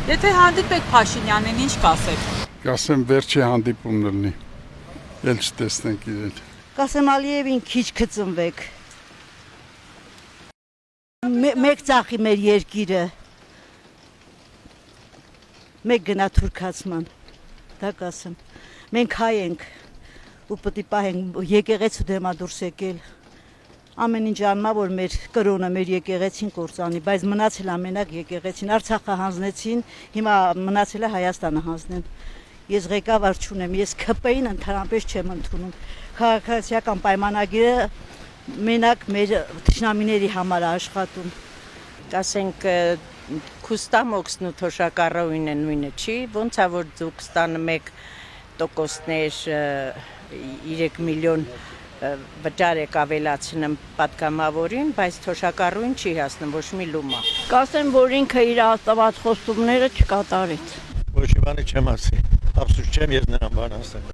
Եթե հանդիպեք Փաշինյանին, ինչ կասեք։ Կասեմ վերջի հանդիպումն լինի, էլ չտեսնենք իրեն։ Կասեմ Ալիևին քիչ կծնվեք։ Մեկ ծախի մեր երկիրը։ Մեկ գնա թուրքացման։ Դա կասեմ։ Մենք հայ ենք ու պետք է պահենք եկեղեցու դեմա դուրս եկել։ Ամեն ինչ անմա որ մեր կրոնը, մեր եկեղեցին կործանի, բայց մնացել ամենակ եկեղեցին, Արցախը հանձնեցին, հիմա մնացել է Հայաստանը հանձնեն։ Ես ղեկավար չունեմ, ես ԿՊ-ին ընդհանրապես չեմ ընդունում։ Քաղաքացիական պայմանագիրը մենակ մեր թշնամիների համար աշխատում։ Կասենք Քուստամոքսն ու Թոշակառուինը նույնը չի, ոնց է որ դուք ստանում 1% 3 միլիոն վճար եք ավելացնում պատգամավորին, բայց Թոշակառուին չի հասնում ոչ մի լումա։ Կասեմ, որ ինքը իր արտված խոստումները չկատարեց։ Ոչ մի բան չեմ ասի, ափսոս չեմ ես նրան բան ասեմ։